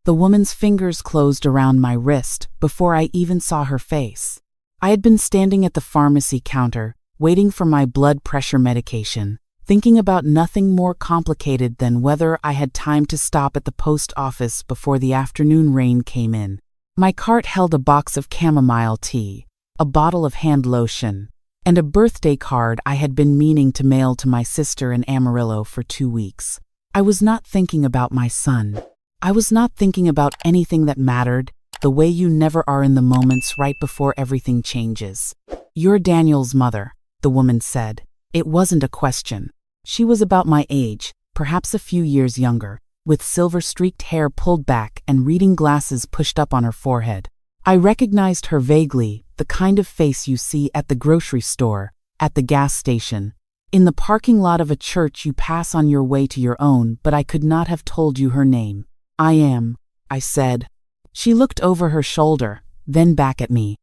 The woman's fingers closed around my wrist before I even saw her face. I had been standing at the pharmacy counter, waiting for my blood pressure medication, thinking about nothing more complicated than whether I had time to stop at the post office before the afternoon rain came in. My cart held a box of chamomile tea, a bottle of hand lotion, and a birthday card I had been meaning to mail to my sister in Amarillo for 2 weeks. I was not thinking about my son. I was not thinking about anything that mattered, the way you never are in the moments right before everything changes. "You're Daniel's mother," the woman said. It wasn't a question. She was about my age, perhaps a few years younger, with silver-streaked hair pulled back and reading glasses pushed up on her forehead. I recognized her vaguely, the kind of face you see at the grocery store, at the gas station, in the parking lot of a church you pass on your way to your own, but I could not have told you her name. "I am," I said. She looked over her shoulder, then back at me.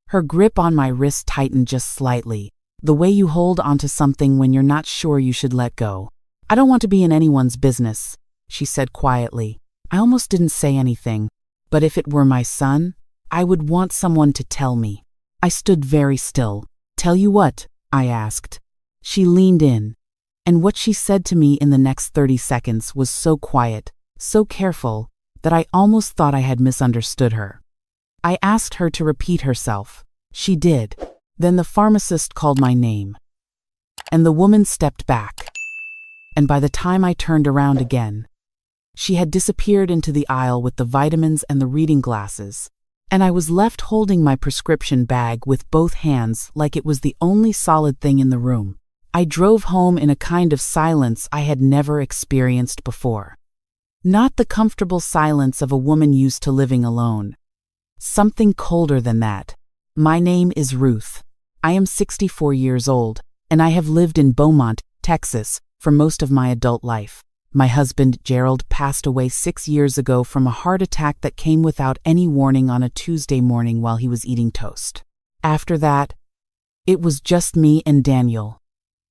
Her grip on my wrist tightened just slightly, the way you hold onto something when you're not sure you should let go. "I don't want to be in anyone's business," she said quietly. I almost didn't say anything, but if it were my son, I would want someone to tell me. I stood very still. "Tell you what?" I asked. She leaned in, and what she said to me in the next 30 seconds was so quiet, so careful, that I almost thought I had misunderstood her. I asked her to repeat herself. She did. Then the pharmacist called my name, and the woman stepped back. And by the time I turned around again, she had disappeared into the aisle with the vitamins and the reading glasses, and I was left holding my prescription bag with both hands like it was the only solid thing in the room. I drove home in a kind of silence I had never experienced before. Not the comfortable silence of a woman used to living alone. Something colder than that. My name is Ruth. I am 64 years old, and I have lived in Beaumont, Texas, for most of my adult life. My husband, Gerald, passed away 6 years ago from a heart attack that came without any warning on a Tuesday morning while he was eating toast. After that, it was just me and Daniel,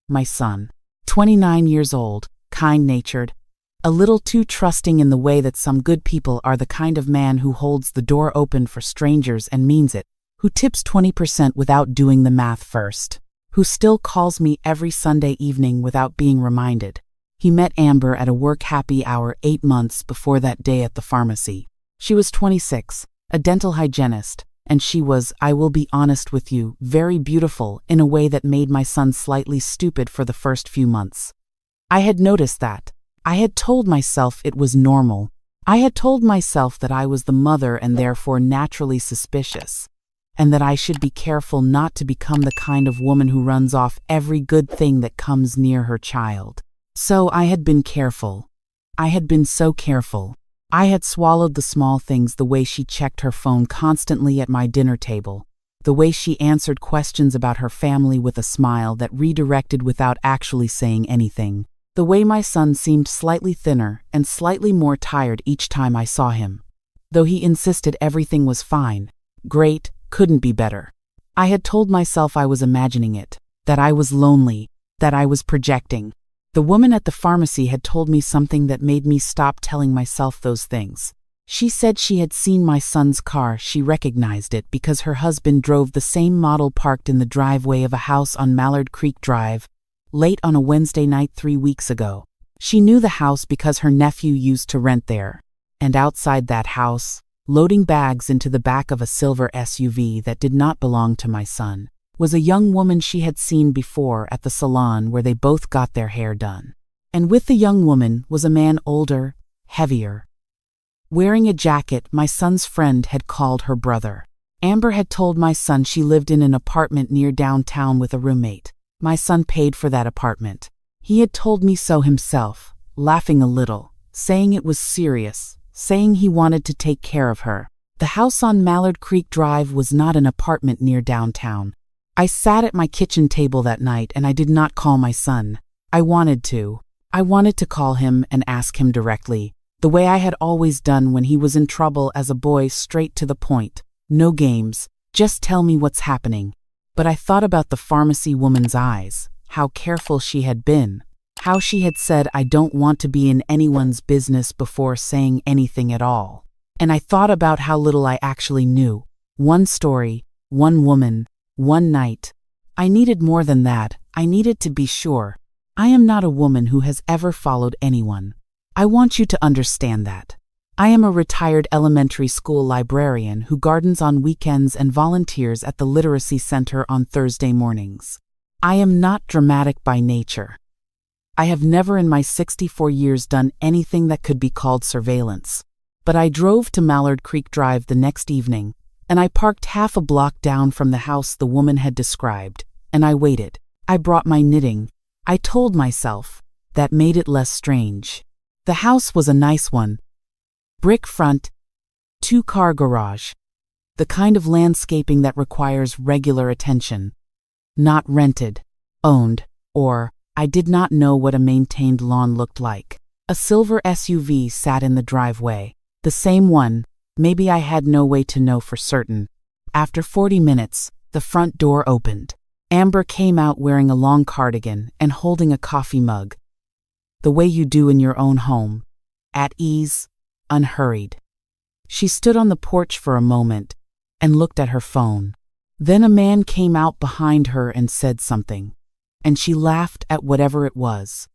my son, 29 years old, kind-natured, a little too trusting in the way that some good people are, the kind of man who holds the door open for strangers and means it, who tips 20% without doing the math first, who still calls me every Sunday evening without being reminded. He met Amber at a work happy hour 8 months before that day at the pharmacy. She was 26, a dental hygienist, and she was, I will be honest with you, very beautiful in a way that made my son slightly stupid for the first few months. I had noticed that. I had told myself it was normal. I had told myself that I was the mother and therefore naturally suspicious, and that I should be careful not to become the kind of woman who runs off every good thing that comes near her child. So I had been careful. I had been so careful. I had swallowed the small things, the way she checked her phone constantly at my dinner table, the way she answered questions about her family with a smile that redirected without actually saying anything, the way my son seemed slightly thinner and slightly more tired each time I saw him, though he insisted everything was fine, great, couldn't be better. I had told myself I was imagining it, that I was lonely, that I was projecting. The woman at the pharmacy had told me something that made me stop telling myself those things. She said she had seen my son's car. She recognized it because her husband drove the same model parked in the driveway of a house on Mallard Creek Drive, late on a Wednesday night 3 weeks ago. She knew the house because her nephew used to rent there. And outside that house, loading bags into the back of a silver SUV that did not belong to my son, was a young woman she had seen before at the salon where they both got their hair done. And with the young woman was a man older, heavier, wearing a jacket my son's friend had called her brother. Amber had told my son she lived in an apartment near downtown with a roommate. My son paid for that apartment. He had told me so himself, laughing a little, saying it was serious, saying he wanted to take care of her. The house on Mallard Creek Drive was not an apartment near downtown. I sat at my kitchen table that night and I did not call my son. I wanted to. I wanted to call him and ask him directly, the way I had always done when he was in trouble as a boy, straight to the point. No games, just tell me what's happening. But I thought about the pharmacy woman's eyes, how careful she had been, how she had said I don't want to be in anyone's business before saying anything at all. And I thought about how little I actually knew. One story, one woman, one night. I needed more than that. I needed to be sure. I am not a woman who has ever followed anyone. I want you to understand that. I am a retired elementary school librarian who gardens on weekends and volunteers at the Literacy Center on Thursday mornings. I am not dramatic by nature. I have never in my 64 years done anything that could be called surveillance. But I drove to Mallard Creek Drive the next evening, and I parked half a block down from the house the woman had described, and I waited. I brought my knitting. I told myself. That made it less strange. The house was a nice one. Brick front, 2-car garage. The kind of landscaping that requires regular attention. Not rented, owned, or I did not know what a maintained lawn looked like. A silver SUV sat in the driveway. The same one. Maybe I had no way to know for certain. After 40 minutes, the front door opened. Amber came out wearing a long cardigan and holding a coffee mug. The way you do in your own home. At ease, unhurried. She stood on the porch for a moment and looked at her phone. Then a man came out behind her and said something, and she laughed at whatever it was.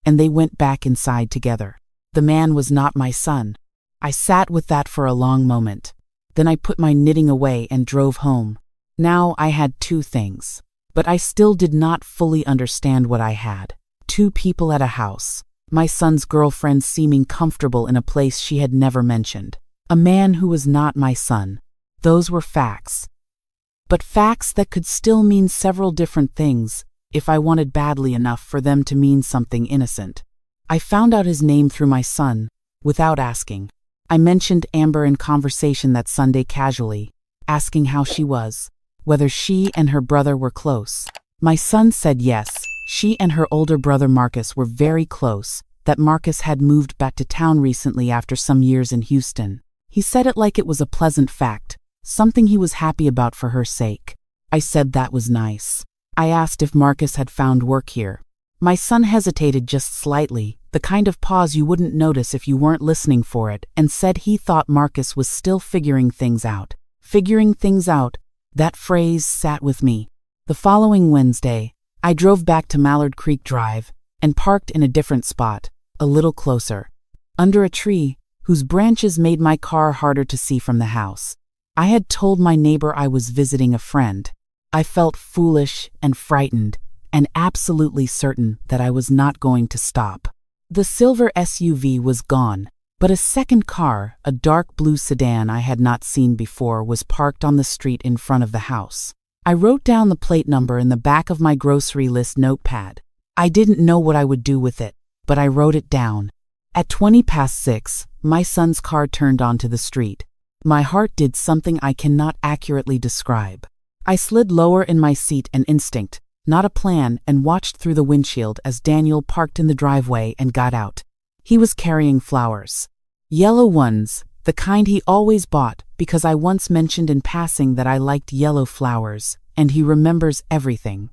And they went back inside together. The man was not my son. I sat with that for a long moment. Then I put my knitting away and drove home. Now I had 2 things, but I still did not fully understand what I had. 2 people at a house. My son's girlfriend seeming comfortable in a place she had never mentioned. A man who was not my son. Those were facts. But facts that could still mean several different things if I wanted badly enough for them to mean something innocent. I found out his name through my son, without asking. I mentioned Amber in conversation that Sunday casually, asking how she was, whether she and her brother were close. My son said yes, she and her older brother Marcus were very close, that Marcus had moved back to town recently after some years in Houston. He said it like it was a pleasant fact, something he was happy about for her sake. I said that was nice. I asked if Marcus had found work here. My son hesitated just slightly, the kind of pause you wouldn't notice if you weren't listening for it, and said he thought Marcus was still figuring things out. Figuring things out, that phrase sat with me. The following Wednesday, I drove back to Mallard Creek Drive and parked in a different spot, a little closer, under a tree whose branches made my car harder to see from the house. I had told my neighbor I was visiting a friend. I felt foolish and frightened, and absolutely certain that I was not going to stop. The silver SUV was gone, but a second car, a dark blue sedan I had not seen before, was parked on the street in front of the house. I wrote down the plate number in the back of my grocery list notepad. I didn't know what I would do with it, but I wrote it down. At 6:20, my son's car turned onto the street. My heart did something I cannot accurately describe. I slid lower in my seat, an instinct, not a plan, and watched through the windshield as Daniel parked in the driveway and got out. He was carrying flowers. Yellow ones, the kind he always bought because I once mentioned in passing that I liked yellow flowers, and he remembers everything.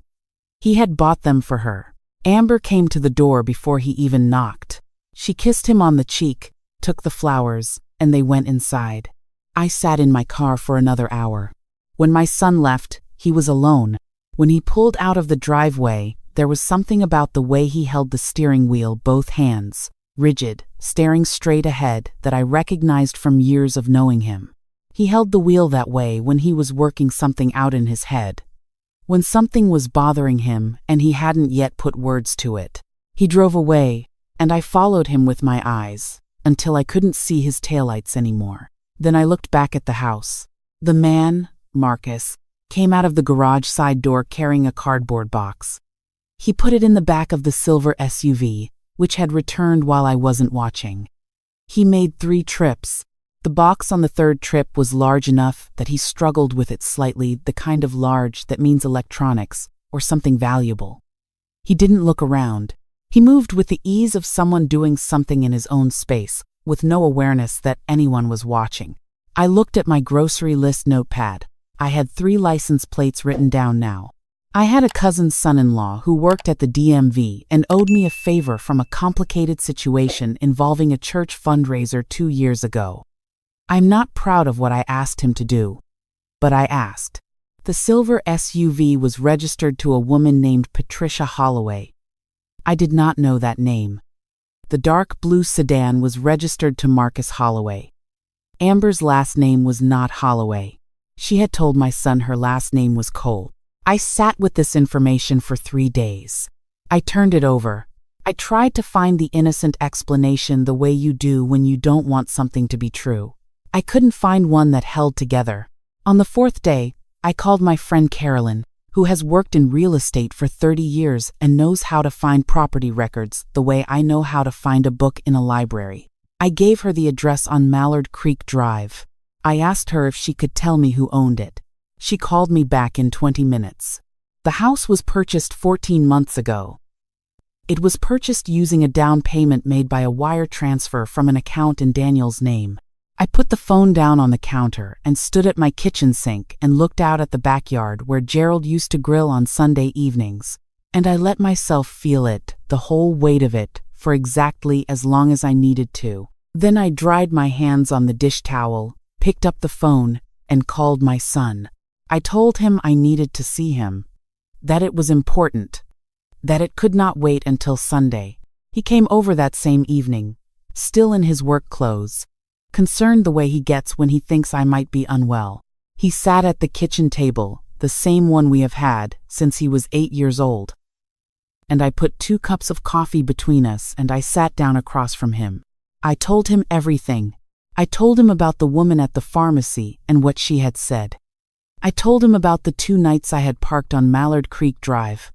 He had bought them for her. Amber came to the door before he even knocked. She kissed him on the cheek, took the flowers, and they went inside. I sat in my car for another hour. When my son left, he was alone. When he pulled out of the driveway, there was something about the way he held the steering wheel, both hands, rigid, staring straight ahead, that I recognized from years of knowing him. He held the wheel that way when he was working something out in his head. When something was bothering him and he hadn't yet put words to it. He drove away, and I followed him with my eyes, until I couldn't see his taillights anymore. Then I looked back at the house. The man, Marcus, came out of the garage side door carrying a cardboard box. He put it in the back of the silver SUV, which had returned while I wasn't watching. He made 3 trips. The box on the 3rd trip was large enough that he struggled with it slightly, the kind of large that means electronics or something valuable. He didn't look around. He moved with the ease of someone doing something in his own space, with no awareness that anyone was watching. I looked at my grocery list notepad. I had 3 license plates written down now. I had a cousin's son-in-law who worked at the DMV and owed me a favor from a complicated situation involving a church fundraiser 2 years ago. I'm not proud of what I asked him to do, but I asked. The silver SUV was registered to a woman named Patricia Holloway. I did not know that name. The dark blue sedan was registered to Marcus Holloway. Amber's last name was not Holloway. She had told my son her last name was Cole. I sat with this information for 3 days. I turned it over. I tried to find the innocent explanation the way you do when you don't want something to be true. I couldn't find one that held together. On the 4th day, I called my friend Carolyn, who has worked in real estate for 30 years and knows how to find property records the way I know how to find a book in a library. I gave her the address on Mallard Creek Drive. I asked her if she could tell me who owned it. She called me back in 20 minutes. The house was purchased 14 months ago. It was purchased using a down payment made by a wire transfer from an account in Daniel's name. I put the phone down on the counter and stood at my kitchen sink and looked out at the backyard where Gerald used to grill on Sunday evenings, and I let myself feel it, the whole weight of it, for exactly as long as I needed to. Then I dried my hands on the dish towel, picked up the phone, and called my son. I told him I needed to see him, that it was important, that it could not wait until Sunday. He came over that same evening, still in his work clothes, concerned the way he gets when he thinks I might be unwell. He sat at the kitchen table, the same one we have had since he was 8 years old. And I put 2 cups of coffee between us and I sat down across from him. I told him everything. I told him about the woman at the pharmacy and what she had said. I told him about the 2 nights I had parked on Mallard Creek Drive.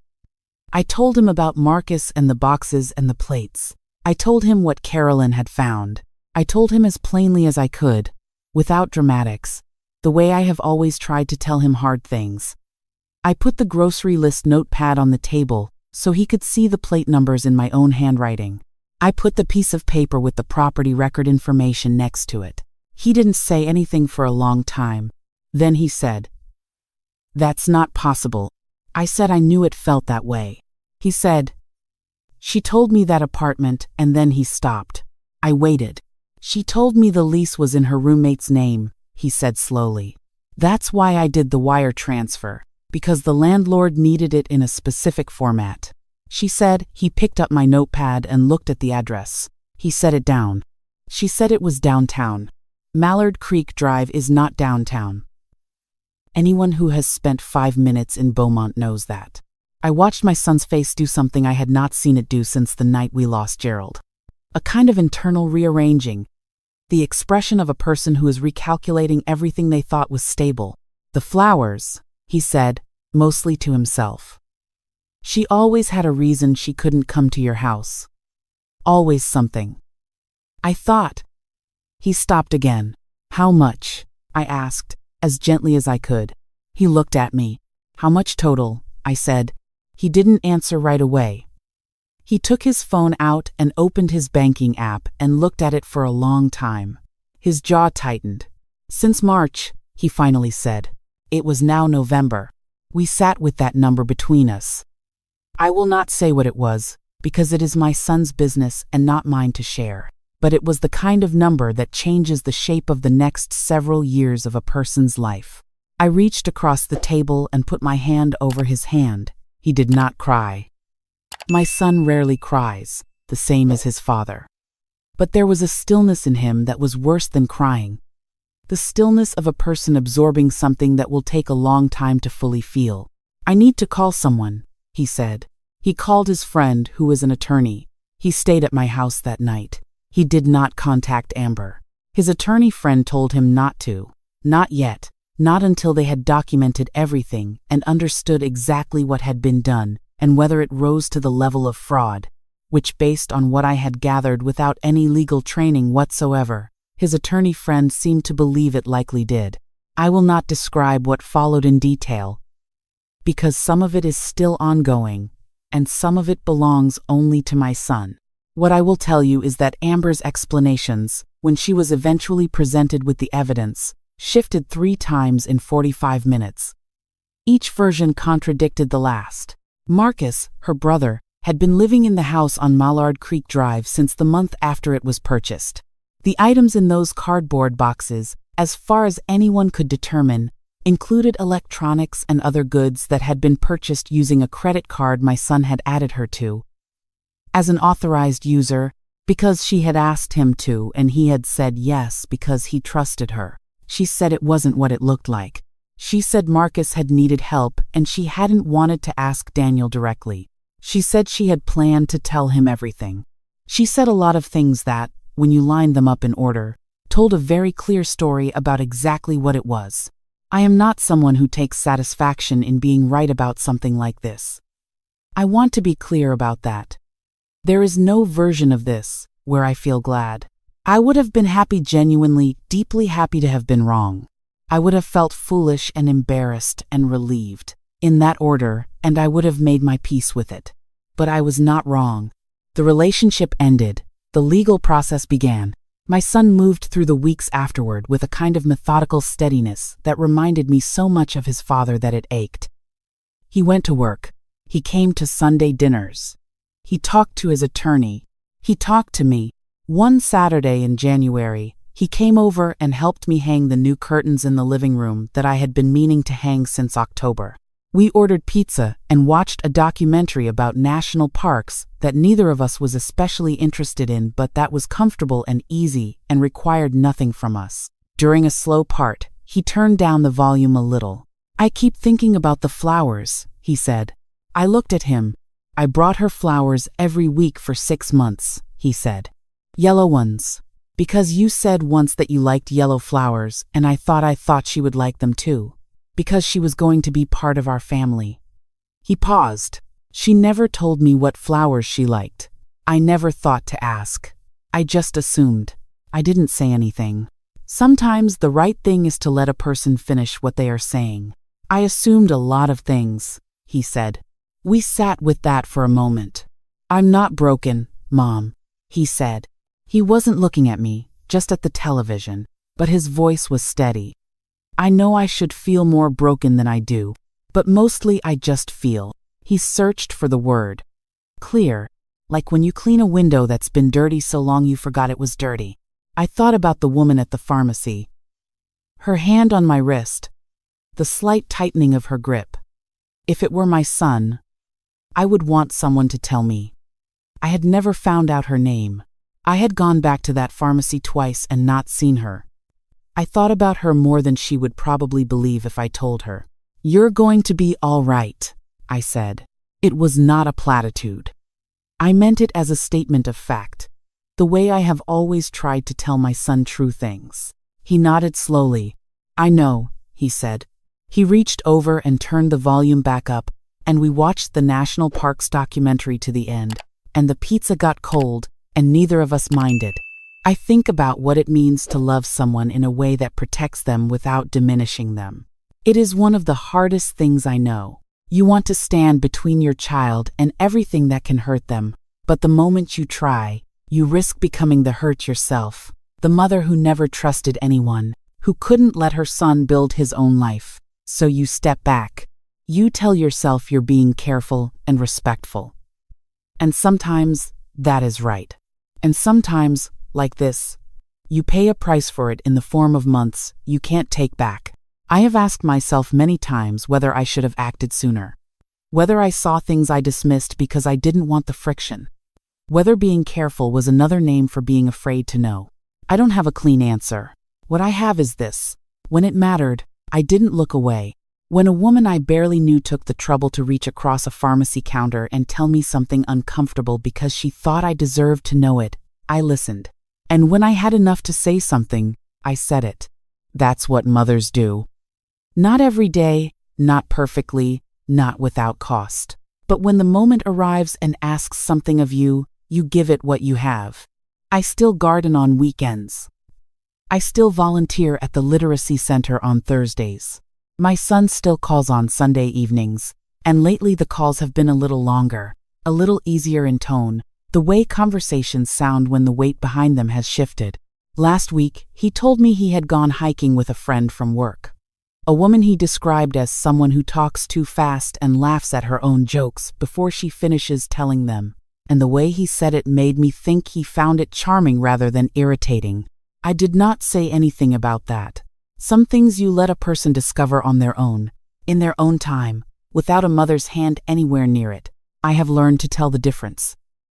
I told him about Marcus and the boxes and the plates. I told him what Carolyn had found. I told him as plainly as I could, without dramatics, the way I have always tried to tell him hard things. I put the grocery list notepad on the table so he could see the plate numbers in my own handwriting. I put the piece of paper with the property record information next to it. He didn't say anything for a long time. Then he said, "That's not possible." I said I knew it felt that way. He said, "She told me that apartment," and then he stopped. I waited. "She told me the lease was in her roommate's name," he said slowly. "That's why I did the wire transfer, because the landlord needed it in a specific format." She said. He picked up my notepad and looked at the address. He set it down. She said it was downtown. Mallard Creek Drive is not downtown. Anyone who has spent 5 minutes in Beaumont knows that. I watched my son's face do something I had not seen it do since the night we lost Gerald. A kind of internal rearranging. The expression of a person who is recalculating everything they thought was stable. "The flowers," he said, mostly to himself. "She always had a reason she couldn't come to your house. Always something." I thought. He stopped again. "How much?" I asked, as gently as I could. He looked at me. "How much total?" I said. He didn't answer right away. He took his phone out and opened his banking app and looked at it for a long time. His jaw tightened. "Since March," he finally said. It was now November. We sat with that number between us. I will not say what it was, because it is my son's business and not mine to share. But it was the kind of number that changes the shape of the next several years of a person's life. I reached across the table and put my hand over his hand. He did not cry. My son rarely cries, the same as his father. But there was a stillness in him that was worse than crying. The stillness of a person absorbing something that will take a long time to fully feel. "I need to call someone," he said. He called his friend, who was an attorney. He stayed at my house that night. He did not contact Amber. His attorney friend told him not to. Not yet. Not until they had documented everything and understood exactly what had been done and whether it rose to the level of fraud, which, based on what I had gathered without any legal training whatsoever, his attorney friend seemed to believe it likely did. I will not describe what followed in detail, because some of it is still ongoing, and some of it belongs only to my son. What I will tell you is that Amber's explanations, when she was eventually presented with the evidence, shifted 3 times in 45 minutes. Each version contradicted the last. Marcus, her brother, had been living in the house on Mallard Creek Drive since the month after it was purchased. The items in those cardboard boxes, as far as anyone could determine, included electronics and other goods that had been purchased using a credit card my son had added her to as an authorized user, because she had asked him to and he had said yes because he trusted her. She said it wasn't what it looked like. She said Marcus had needed help and she hadn't wanted to ask Daniel directly. She said she had planned to tell him everything. She said a lot of things that, when you lined them up in order, told a very clear story about exactly what it was. I am not someone who takes satisfaction in being right about something like this. I want to be clear about that. There is no version of this where I feel glad. I would have been happy, genuinely, deeply happy to have been wrong. I would have felt foolish and embarrassed and relieved, in that order, and I would have made my peace with it. But I was not wrong. The relationship ended. The legal process began. My son moved through the weeks afterward with a kind of methodical steadiness that reminded me so much of his father that it ached. He went to work. He came to Sunday dinners. He talked to his attorney. He talked to me. One Saturday in January, he came over and helped me hang the new curtains in the living room that I had been meaning to hang since October. We ordered pizza and watched a documentary about national parks that neither of us was especially interested in, but that was comfortable and easy and required nothing from us. During a slow part, he turned down the volume a little. "I keep thinking about the flowers," he said. I looked at him. "I brought her flowers every week for 6 months," he said. "Yellow ones. Because you said once that you liked yellow flowers, and I thought she would like them too. Because she was going to be part of our family." He paused. "She never told me what flowers she liked. I never thought to ask. I just assumed. I didn't say anything. Sometimes the right thing is to let a person finish what they are saying. I assumed a lot of things," he said. We sat with that for a moment. "I'm not broken, Mom," he said. He wasn't looking at me, just at the television, but his voice was steady. "I know I should feel more broken than I do, but mostly I just feel." He searched for the word. "Clear, like when you clean a window that's been dirty so long you forgot it was dirty." I thought about the woman at the pharmacy. Her hand on my wrist, the slight tightening of her grip. If it were my son, I would want someone to tell me. I had never found out her name. I had gone back to that pharmacy twice and not seen her. I thought about her more than she would probably believe if I told her. "You're going to be all right," I said. It was not a platitude. I meant it as a statement of fact, the way I have always tried to tell my son true things. He nodded slowly. "I know," he said. He reached over and turned the volume back up, and we watched the National Parks documentary to the end, and the pizza got cold, and neither of us minded. I think about what it means to love someone in a way that protects them without diminishing them. It is one of the hardest things I know. You want to stand between your child and everything that can hurt them, but the moment you try, you risk becoming the hurt yourself. The mother who never trusted anyone, who couldn't let her son build his own life. So you step back. You tell yourself you're being careful and respectful. And sometimes that is right. And sometimes, like this, you pay a price for it in the form of months you can't take back. I have asked myself many times whether I should have acted sooner. Whether I saw things I dismissed because I didn't want the friction. Whether being careful was another name for being afraid to know. I don't have a clean answer. What I have is this. When it mattered, I didn't look away. When a woman I barely knew took the trouble to reach across a pharmacy counter and tell me something uncomfortable because she thought I deserved to know it, I listened. And when I had enough to say something, I said it. That's what mothers do. Not every day, not perfectly, not without cost. But when the moment arrives and asks something of you, you give it what you have. I still garden on weekends. I still volunteer at the Literacy Center on Thursdays. My son still calls on Sunday evenings, and lately the calls have been a little longer, a little easier in tone. The way conversations sound when the weight behind them has shifted. Last week, he told me he had gone hiking with a friend from work. A woman he described as someone who talks too fast and laughs at her own jokes before she finishes telling them. And the way he said it made me think he found it charming rather than irritating. I did not say anything about that. Some things you let a person discover on their own, in their own time, without a mother's hand anywhere near it. I have learned to tell the difference.